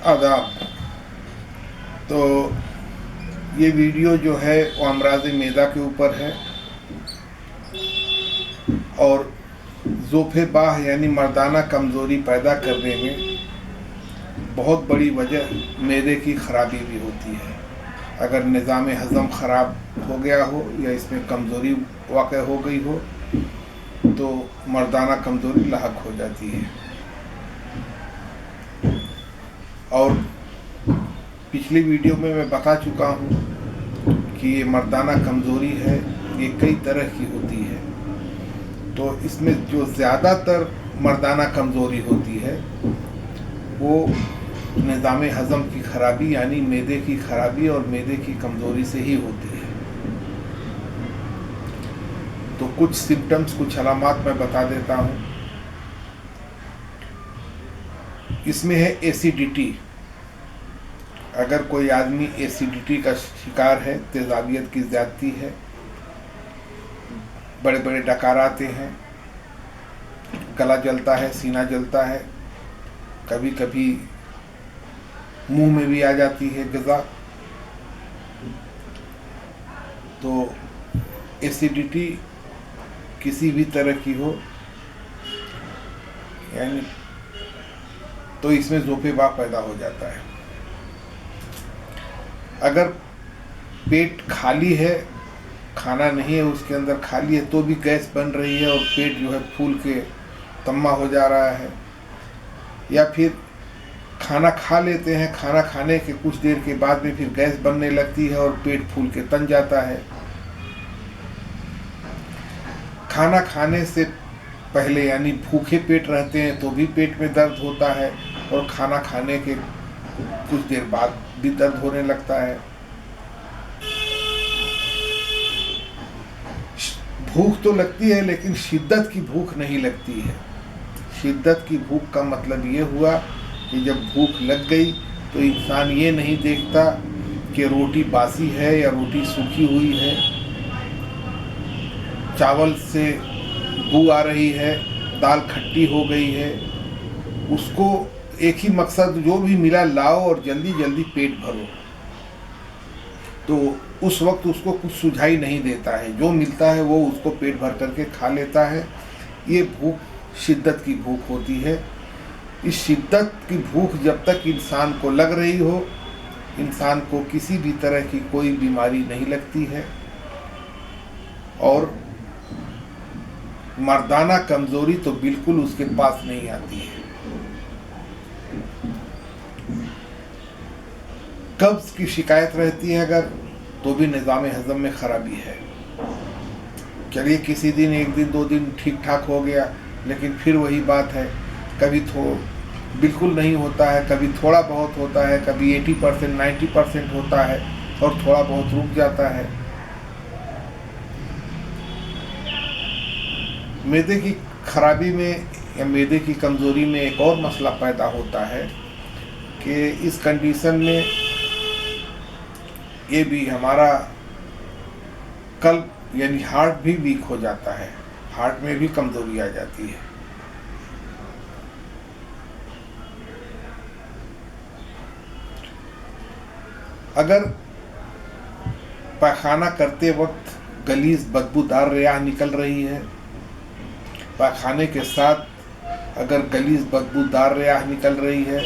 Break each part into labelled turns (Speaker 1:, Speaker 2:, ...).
Speaker 1: आदाब। तो ये वीडियो जो है वो अमराज मैदा के ऊपर है और ज़ोफ़े बाह यानी मर्दाना कमज़ोरी पैदा करने में बहुत बड़ी वजह मैदे की ख़राबी भी होती है। अगर निज़ाम हज़म ख़राब हो गया हो या इसमें कमज़ोरी वाक़ हो गई हो तो मर्दाना कमज़ोरी लाहक हो जाती है। और पिछली वीडियो में मैं बता चुका हूँ कि ये मर्दाना कमज़ोरी है, ये कई तरह की होती है। तो इसमें जो ज़्यादातर मर्दाना कमज़ोरी होती है वो निज़ाम हज़म की ख़राबी यानी मैदे की ख़राबी और मैदे की कमज़ोरी से ही होती है। तो कुछ सिम्टम्स, कुछ अलामात मैं बता देता हूँ। इसमें है एसिडिटी। अगर कोई आदमी एसिडिटी का शिकार है, तेज़ाबियत की ज़्यादती है, बड़े बड़े डकार आते हैं, गला जलता है, सीना जलता है, कभी कभी मुंह में भी आ जाती है ग़िज़ा, तो एसिडिटी किसी भी तरह की हो यानी तो इसमें ज़ोफ़े बाह पैदा हो जाता है। अगर पेट खाली है, खाना नहीं है उसके अंदर, खाली है तो भी गैस बन रही है और पेट जो है फूल के तम्मा हो जा रहा है, या फिर खाना खा लेते हैं, खाना खाने के कुछ देर के बाद में फिर गैस बनने लगती है और पेट फूल के तन जाता है। खाना खाने से पहले यानी भूखे पेट रहते हैं तो भी पेट में दर्द होता है और खाना खाने के कुछ देर बाद भी दर्द होने लगता है। भूख तो लगती है लेकिन शिद्दत की भूख नहीं लगती है। शिद्दत की भूख का मतलब ये हुआ कि जब भूख लग गई तो इंसान ये नहीं देखता कि रोटी बासी है या रोटी सूखी हुई है, चावल से बू आ रही है, दाल खट्टी हो गई है। उसको एक ही मकसद, जो भी मिला लाओ और जल्दी जल्दी पेट भरो। तो उस वक्त उसको कुछ सुझाई नहीं देता है, जो मिलता है वो उसको पेट भर करके खा लेता है। ये भूख शिद्दत की भूख होती है। इस शिद्दत की भूख जब तक इंसान को लग रही हो, इंसान को किसी भी तरह की कोई बीमारी नहीं लगती है और मर्दाना कमज़ोरी तो बिल्कुल उसके पास नहीं आती है। कब्ज़ की शिकायत रहती है अगर, तो भी निज़ाम हज़म में ख़राबी है। चलिए किसी दिन, एक दिन, 2 दिन ठीक ठाक हो गया, लेकिन फिर वही बात है, कभी बिल्कुल नहीं होता है, कभी थोड़ा बहुत होता है, कभी 80% 90% होता है और थोड़ा बहुत रुक जाता है। मैदे की खराबी में या मैदे की कमज़ोरी में एक और मसला पैदा होता है कि इस कंडीशन में ये भी हमारा कल्ब यानी हार्ट भी वीक हो जाता है, हार्ट में भी कमज़ोरी आ जाती है। अगर पैखाना करते वक्त गलीज़ बदबूदार रेह निकल रही है, पैखाने के साथ अगर गलीज़ बदबूदार रेह निकल रही है,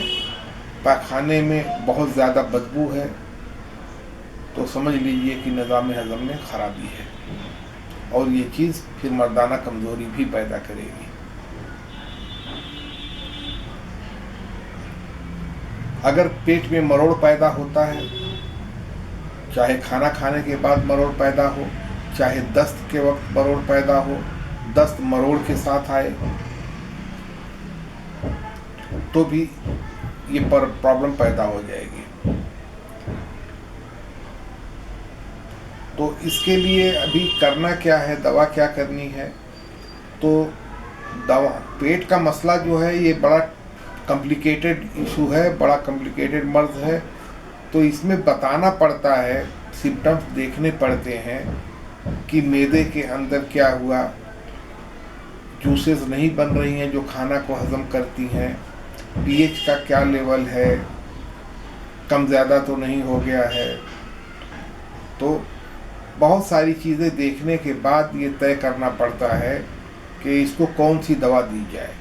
Speaker 1: पैखाने में बहुत ज़्यादा बदबू है, तो समझ लीजिए कि निज़ाम हज़म में ख़राबी है और ये चीज़ फिर मर्दाना कमज़ोरी भी पैदा करेगी। अगर पेट में मरोड़ पैदा होता है, चाहे खाना खाने के बाद मरोड़ पैदा हो, चाहे दस्त के वक्त मरोड़ पैदा हो, दस्त मरोड़ के साथ आए, तो भी ये प्रॉब्लम पैदा हो जाएगी। तो इसके लिए अभी करना क्या है, दवा क्या करनी है? तो दवा, पेट का मसला जो है ये बड़ा कॉम्प्लिकेटेड इशू है, बड़ा कॉम्प्लिकेटेड मर्ज़ है। तो इसमें बताना पड़ता है, सिम्टम्स देखने पड़ते हैं कि मैदे के अंदर क्या हुआ, जूसेस नहीं बन रही हैं जो खाना को हज़म करती हैं, पीएच का क्या लेवल है, कम ज़्यादा तो नहीं हो गया है। तो बहुत सारी चीज़ें देखने के बाद ये तय करना पड़ता है कि इसको कौन सी दवा दी जाए।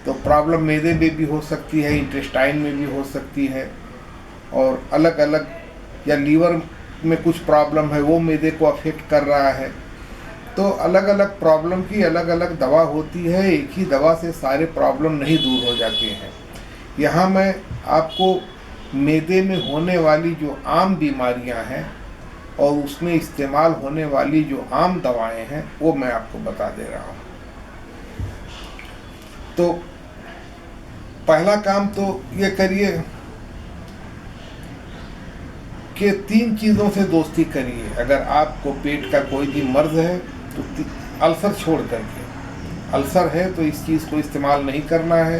Speaker 1: तो प्रॉब्लम मैदे में भी हो सकती है, इंटेस्टाइन में भी हो सकती है, और अलग अलग, या लीवर में कुछ प्रॉब्लम है वो मैदे को अफेक्ट कर रहा है। तो अलग अलग प्रॉब्लम की अलग अलग दवा होती है, एक ही दवा से सारे प्रॉब्लम नहीं दूर हो जाते हैं। यहाँ मैं आपको मैदे में होने वाली जो आम बीमारियाँ हैं और उसमें इस्तेमाल होने वाली जो आम दवाएं हैं वो मैं आपको बता दे रहा हूँ। तो पहला काम तो ये करिए कि 3 चीज़ों से दोस्ती करिए। अगर आपको पेट का कोई भी मर्ज है तो अल्सर छोड़ करके, अल्सर है तो इस चीज़ को इस्तेमाल नहीं करना है,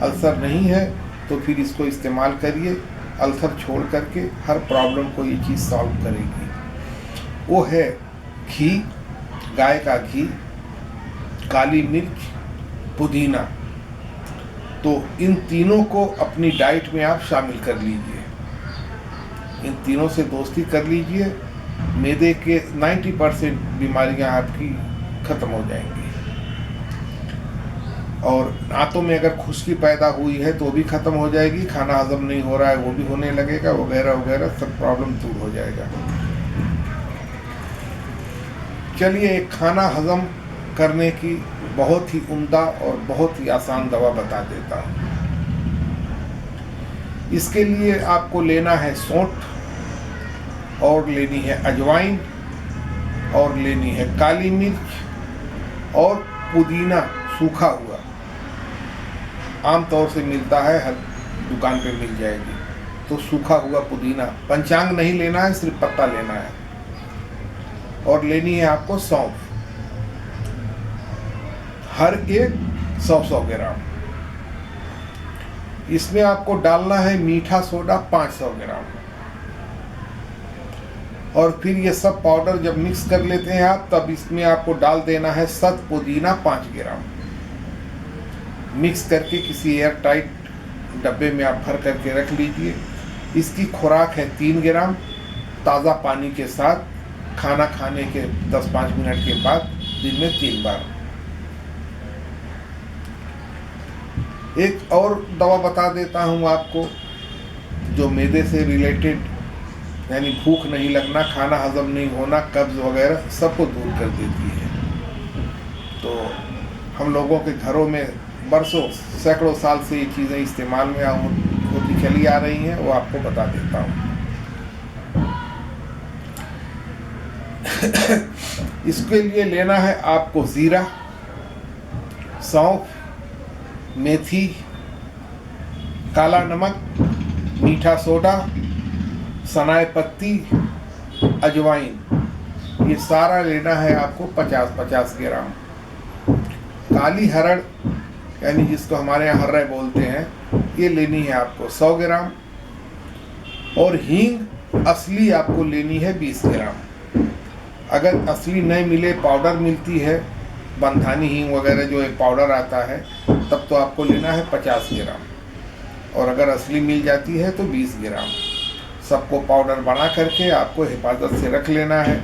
Speaker 1: अल्सर नहीं है तो फिर इसको इस्तेमाल करिए। अल्सर छोड़ करके हर प्रॉब्लम को ये चीज़ सॉल्व करेगी। वो है घी, गाय का घी, काली मिर्च, पुदीना। तो इन तीनों को अपनी डाइट में आप शामिल कर लीजिए, इन तीनों से दोस्ती कर लीजिए। मैदे के 90% बीमारियां आपकी ख़त्म हो जाएंगी। और आंतों में अगर खुश्की पैदा हुई है तो भी ख़त्म हो जाएगी, खाना हजम नहीं हो रहा है वो भी होने लगेगा, वगैरह वगैरह सब प्रॉब्लम दूर हो जाएगा। चलिए एक खाना हजम करने की बहुत ही उम्दा और बहुत ही आसान दवा बता देता हूँ। इसके लिए आपको लेना है सौंठ, और लेनी है अजवाइन, और लेनी है काली मिर्च, और पुदीना सूखा हुआ, आम तौर से मिलता है, हर दुकान पे मिल जाएगी। तो सूखा हुआ पुदीना, पंचांग नहीं लेना है, सिर्फ पत्ता लेना है। और लेनी है आपको सौंफ, हर एक 100-100 ग्राम। इसमें आपको डालना है मीठा सोडा 500 ग्राम। और फिर ये सब पाउडर जब मिक्स कर लेते हैं आप, तब इसमें आपको डाल देना है सत पुदीना 5 ग्राम। मिक्स करके किसी एयर टाइट डब्बे में आप भर करके रख लीजिए। इसकी खुराक है 3 ग्राम, ताज़ा पानी के साथ खाना खाने के 10-5 मिनट के बाद दिन में 3 बार। एक और दवा बता देता हूँ आपको, जो मैदे से रिलेटेड, यानी भूख नहीं लगना, खाना हजम नहीं होना, कब्ज वगैरह सबको दूर कर देती है। तो हम लोगों के घरों में बरसों सैकड़ों साल से ये चीज़ें इस्तेमाल में होती चली आ रही हैं, वो आपको बता देता हूँ। इसके लिए लेना है आपको जीरा, सौंफ, मेथी, काला नमक, मीठा सोडा, सनाए पत्ती, अजवाइन। ये सारा लेना है आपको 50-50 ग्राम। काली हरड़, यानी जिसको हमारे यहाँ हर्रे बोलते हैं, ये लेनी है आपको 100 ग्राम। और हींग असली आपको लेनी है 20 ग्राम। अगर असली नहीं मिले, पाउडर मिलती है, बंधानी हींग वगैरह जो एक पाउडर आता है, तब तो आपको लेना है 50 ग्राम। और अगर असली मिल जाती है तो 20 ग्राम। सबको पाउडर बना करके आपको हिफाजत से रख लेना है।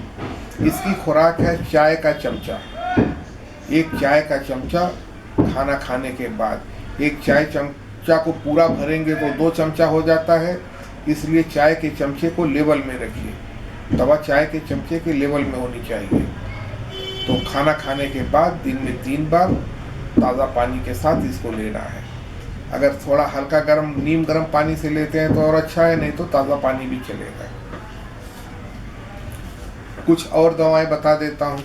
Speaker 1: इसकी खुराक है चाय का चमचा, 1 चाय का चमचा खाना खाने के बाद। 1 चाय चमचा को पूरा भरेंगे तो 2 चमचा हो जाता है, इसलिए चाय के चमचे को लेवल में रखिए। दवा चाय के चमचे के लेवल में होनी चाहिए। तो खाना खाने के बाद दिन में 3 बार ताज़ा पानी के साथ इसको लेना है। अगर थोड़ा हल्का गर्म, नीम गर्म पानी से लेते हैं तो और अच्छा है, नहीं तो ताज़ा पानी भी चलेगा। कुछ और दवाएं बता देता हूँ।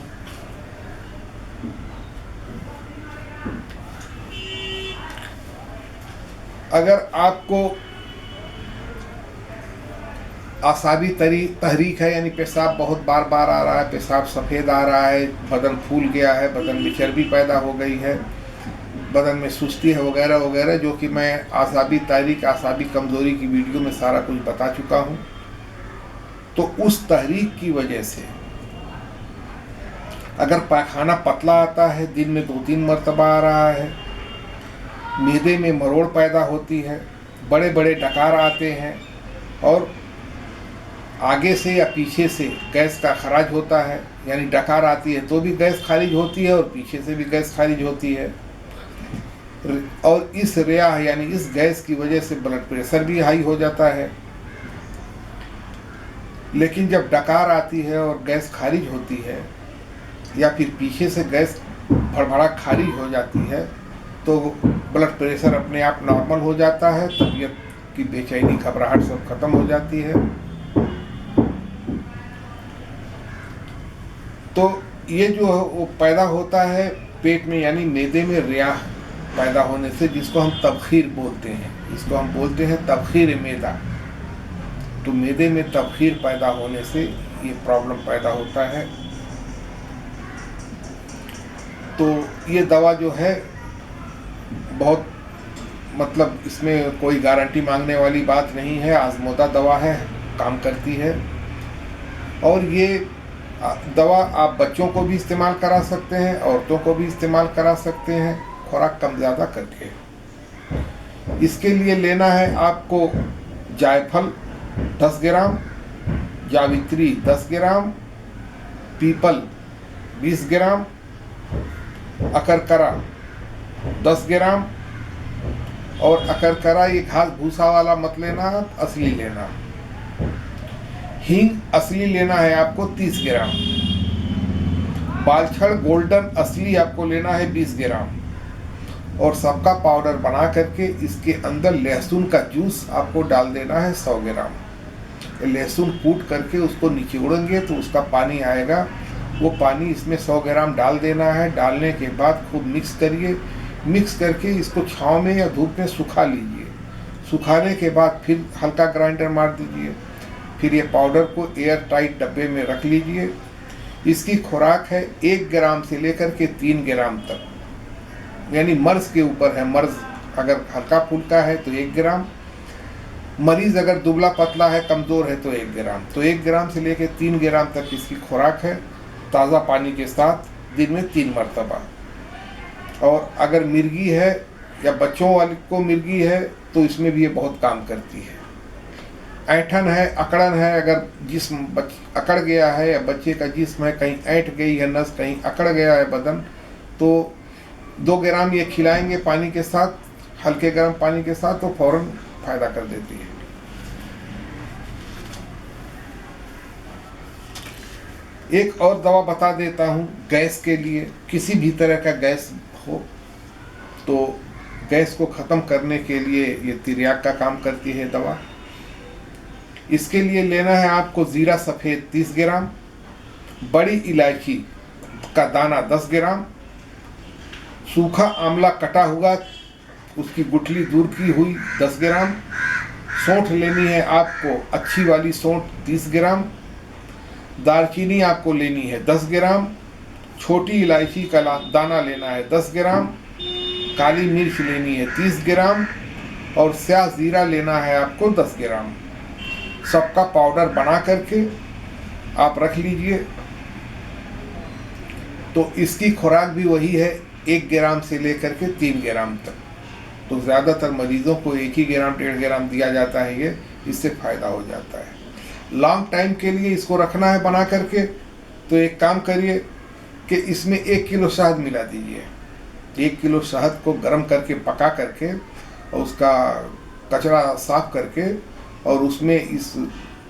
Speaker 1: अगर आपको आसाबी तहरीक है, यानी पेशाब बहुत बार बार आ रहा है, पेशाब सफ़ेद आ रहा है, बदन फूल गया है, बदन में चर्बी पैदा हो गई है, बदन में सुस्ती है वगैरह वगैरह, जो कि मैं आसाबी तहरीक, आसाबी कमज़ोरी की वीडियो में सारा कुछ बता चुका हूँ। तो उस तहरीक की वजह से अगर पायखाना पतला आता है, दिन में 2-3 मरतबा आ रहा है, मैदे में मरोड़ पैदा होती है, बड़े बड़े डकार आते हैं और आगे से या पीछे से गैस का खराज होता है, यानी डकार आती है तो भी गैस खारिज होती है और पीछे से भी गैस खारिज होती है। और इस रियाह यानी इस गैस की वजह से ब्लड प्रेशर भी हाई हो जाता है। लेकिन जब डकार आती है और गैस खारिज होती है या फिर पीछे से गैस भड़भड़ा खारिज हो जाती है तो ब्लड प्रेशर अपने आप नॉर्मल हो जाता है, तबीयत की बेचैनी घबराहट सब खत्म हो जाती है। तो ये जो वो पैदा होता है पेट में यानी मैदे में रियाह पैदा होने से, जिसको हम तबखीर बोलते हैं, इसको हम बोलते हैं तबखीर मैदा। तो मैदे में तबखीर पैदा होने से ये प्रॉब्लम पैदा होता है। तो ये दवा जो है बहुत मतलब इसमें कोई गारंटी मांगने वाली बात नहीं है, आजमोदा दवा है, काम करती है। और ये दवा आप बच्चों को भी इस्तेमाल करा सकते हैं, औरतों को भी इस्तेमाल करा सकते हैं, खुराक कम ज़्यादा करके। इसके लिए लेना है आपको जायफल 10 ग्राम, जावित्री 10 ग्राम, पीपल 20 ग्राम, अकरकरा 10 ग्राम। और अकरकरा ये घास भूसा वाला मत लेना, असली लेना। हींग असली लेना है आपको 30 ग्राम। बालछड़ गोल्डन असली आपको लेना है 20 ग्राम। और सबका पाउडर बना करके इसके अंदर लहसुन का जूस आपको डाल देना है 100 ग्राम। लहसुन कूट करके उसको निचोड़ेंगे तो उसका पानी आएगा, वो पानी इसमें 100 ग्राम डाल देना है। डालने के बाद खूब मिक्स करिए। मिक्स करके इसको छांव में या धूप में सुखा लीजिए। सुखाने के बाद फिर हल्का ग्राइंडर मार दीजिए। फिर ये पाउडर को एयर टाइट डब्बे में रख लीजिए। इसकी खुराक है 1 ग्राम से लेकर के 3 ग्राम तक, यानी मर्ज के ऊपर है। मर्ज अगर हल्का फुल्का है तो 1 ग्राम, मरीज अगर दुबला पतला है कमज़ोर है तो 1 ग्राम। तो 1 ग्राम से लेकर 3 ग्राम तक इसकी खुराक है, ताज़ा पानी के साथ दिन में 3 मरतबा। और अगर मिर्गी है या बच्चों वाले को मिर्गी है तो इसमें भी ये बहुत काम करती है। ऐंठन है, अकड़न है, अगर जिस्म अकड़ गया है या बच्चे का जिस्म है कहीं ऐंठ गई है नस, कहीं अकड़ गया है बदन, तो 2 ग्राम ये खिलाएंगे पानी के साथ, हल्के गर्म पानी के साथ, तो फौरन फायदा कर देती है। एक और दवा बता देता हूँ गैस के लिए। किसी भी तरह का गैस हो तो गैस को ख़त्म करने के लिए ये तिर्याक का काम करती है दवा। इसके लिए लेना है आपको ज़ीरा सफ़ेद 30 ग्राम, बड़ी इलायची का दाना 10 ग्राम, सूखा आंवला कटा हुआ उसकी गुठली दूर की हुई 10 ग्राम, सौंठ लेनी है आपको अच्छी वाली सौंठ 30 ग्राम, दालचीनी आपको लेनी है 10 ग्राम, छोटी इलायची का दाना लेना है 10 ग्राम, काली मिर्च लेनी है 30 ग्राम और स्याह ज़ीरा लेना है आपको 10 ग्राम। सबका पाउडर बना करके आप रख लीजिए। तो इसकी खुराक भी वही है 1 ग्राम से लेकर के 3 ग्राम तक। तो ज़्यादातर मरीज़ों को 1 ही ग्राम 1.5 ग्राम दिया जाता है, ये इससे फ़ायदा हो जाता है। लॉन्ग टाइम के लिए इसको रखना है बना करके, तो एक काम करिए कि इसमें 1 किलो शहद मिला दीजिए। 1 किलो शहद को गर्म करके पका करके और उसका कचरा साफ करके और उसमें इस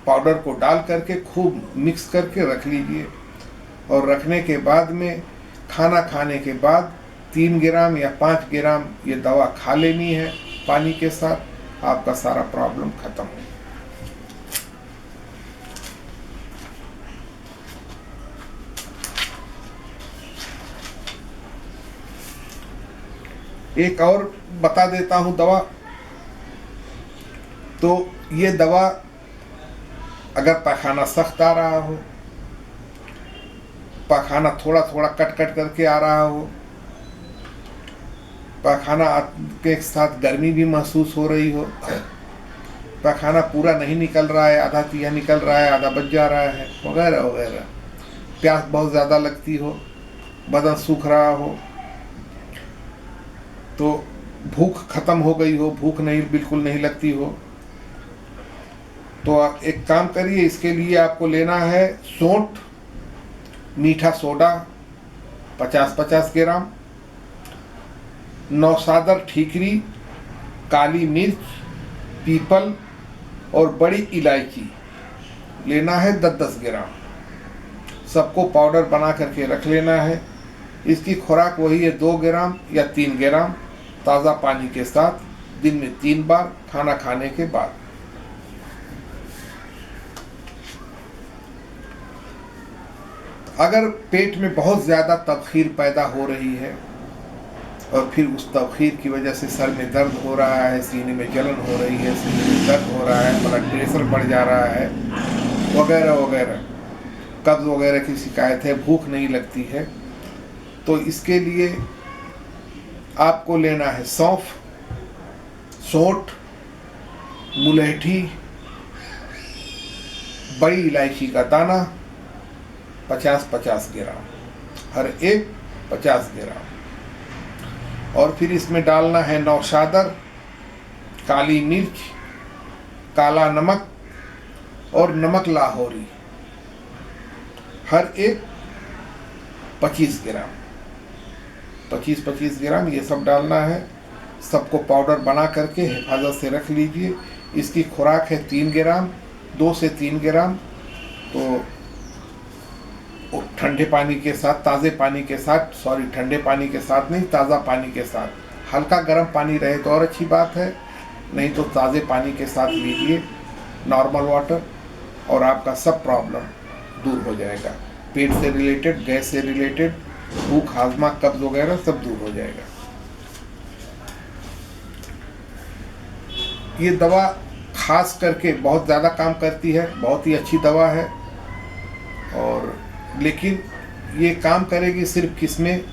Speaker 1: पाउडर को डाल करके खूब मिक्स करके रख लीजिए। और रखने के बाद में खाना खाने के बाद 3 ग्राम या 5 ग्राम ये दवा खा लेनी है पानी के साथ, आपका सारा प्रॉब्लम खत्म हो। एक और बता देता हूँ दवा। तो ये दवा अगर पैखाना सख्त आ रहा हो, पैखाना थोड़ा थोड़ा कट कट करके आ रहा हो, पैखाना के साथ गर्मी भी महसूस हो रही हो, पैखाना पूरा नहीं निकल रहा है, आधा तिया निकल रहा है, आधा बच जा रहा है, वगैरह वगैरह, प्यास बहुत ज़्यादा लगती हो, बदन सूख रहा हो, तो भूख खत्म हो गई हो, भूख नहीं बिल्कुल नहीं लगती हो, तो आप एक काम करिए, इसके लिए आपको लेना है सौंठ, मीठा सोडा 50-50 ग्राम, नौसादर ठीकरी, काली मिर्च, पीपल और बड़ी इलायची लेना है 10-10 ग्राम। सबको पाउडर बना करके रख लेना है। इसकी खुराक वही है 2 ग्राम या 3 ग्राम ताज़ा पानी के साथ दिन में 3 बार खाना खाने के बाद। अगर पेट में बहुत ज़्यादा तबखीर पैदा हो रही है और फिर उस तबखीर की वजह से सर में दर्द हो रहा है, सीने में जलन हो रही है, सीने में दर्द हो रहा है, ब्लड प्रेशर बढ़ जा रहा है, वगैरह वगैरह, कब्ज़ वगैरह की शिकायत है, भूख नहीं लगती है, तो इसके लिए आपको लेना है सौंफ, सौंठ, मुलैठी, बड़ी इलायची का दाना 50-50 ग्राम, हर एक 50 ग्राम। और फिर इसमें डालना है नौशादर, काली मिर्च, काला नमक और नमक लाहौरी, हर एक 25 ग्राम, 25-25 ग्राम ये सब डालना है। सबको पाउडर बना करके हिफाजत से रख लीजिए। इसकी खुराक है 3 ग्राम, 2 से 3 ग्राम। तो ठंडे पानी के साथ, ताज़े पानी के साथ, सॉरी ठंडे पानी के साथ नहीं, ताज़ा पानी के साथ। हल्का गर्म पानी रहे तो और अच्छी बात है, नहीं तो ताज़े पानी के साथ लीजिए, नॉर्मल वाटर, और आपका सब प्रॉब्लम दूर हो जाएगा। पेट से रिलेटेड, गैस से रिलेटेड, भूख, हाजमा, कब्ज वगैरह सब दूर हो जाएगा। ये दवा खास करके बहुत ज़्यादा काम करती है, बहुत ही अच्छी दवा है। और लेकिन ये काम करेगी सिर्फ किसमें,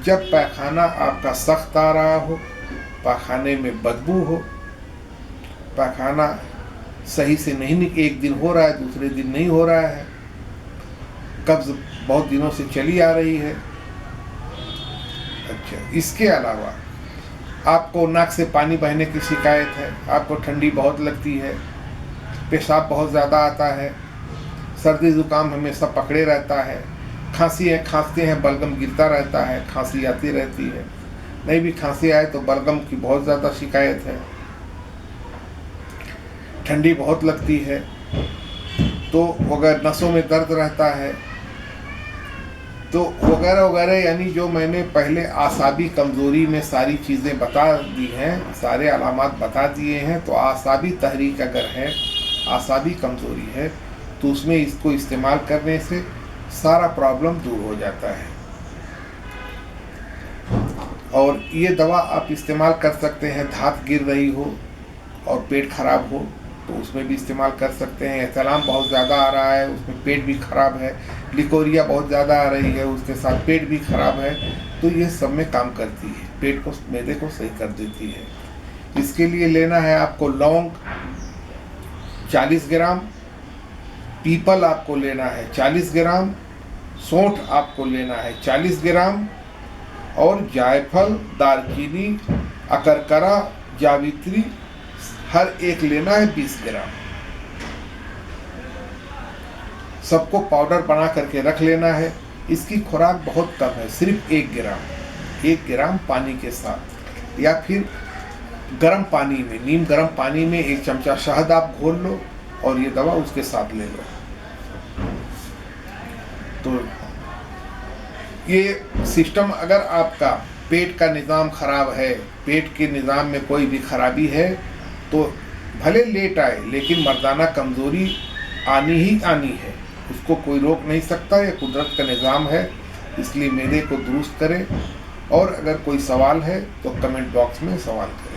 Speaker 1: जब पैखाना आपका सख्त आ रहा हो, पैखाने में बदबू हो, पैखाना सही से नहीं, एक दिन हो रहा है दूसरे दिन नहीं हो रहा है, कब्ज बहुत दिनों से चली आ रही है। अच्छा, इसके अलावा आपको नाक से पानी बहने की शिकायत है, आपको ठंडी बहुत लगती है, पेशाब बहुत ज़्यादा आता है, सर्दी ज़ुकाम हमेशा पकड़े रहता है, खांसी है, खांसते हैं बलगम गिरता रहता है, खांसी आती रहती है, नहीं भी खांसी आए तो बलगम की बहुत ज़्यादा शिकायत है, ठंडी बहुत लगती है, तो अगर नसों में दर्द रहता है, तो वगैरह वगैरह, यानी जो मैंने पहले आसाबी कमज़ोरी में सारी चीज़ें बता दी हैं, सारे अलामात बता दिए हैं। तो आसाबी तहरीक अगर है, आसाबी कमज़ोरी है, तो उसमें इसको इस्तेमाल करने से सारा प्रॉब्लम दूर हो जाता है। और ये दवा आप इस्तेमाल कर सकते हैं, धात गिर रही हो और पेट खराब हो तो उसमें भी इस्तेमाल कर सकते हैं। एहतलाम बहुत ज़्यादा आ रहा है, उसमें पेट भी ख़राब है, लिकोरिया बहुत ज़्यादा आ रही है, उसके साथ पेट भी ख़राब है, तो ये सब में काम करती है, पेट को, मैदे को सही कर देती है। इसके लिए लेना है आपको लौंग 40 ग्राम, पीपल आपको लेना है 40 ग्राम, सौंठ आपको लेना है 40 ग्राम, और जायफल, दालचीनी, अकरकरा, जावित्री हर एक लेना है 20 ग्राम। सबको पाउडर बना करके रख लेना है। इसकी खुराक बहुत कम है, सिर्फ 1 ग्राम, 1 ग्राम पानी के साथ, या फिर गर्म पानी में, नीम गर्म पानी में 1 चमचा शहद आप घोल लो और ये दवा उसके साथ ले लो। तो ये सिस्टम, अगर आपका पेट का निज़ाम ख़राब है, पेट के निज़ाम में कोई भी खराबी है, तो भले लेट आए, लेकिन मर्दाना कमज़ोरी आनी ही आनी है, उसको कोई रोक नहीं सकता, ये कुदरत का निज़ाम है। इसलिए मैदे को दुरुस्त करें। और अगर कोई सवाल है तो कमेंट बॉक्स में सवाल करें।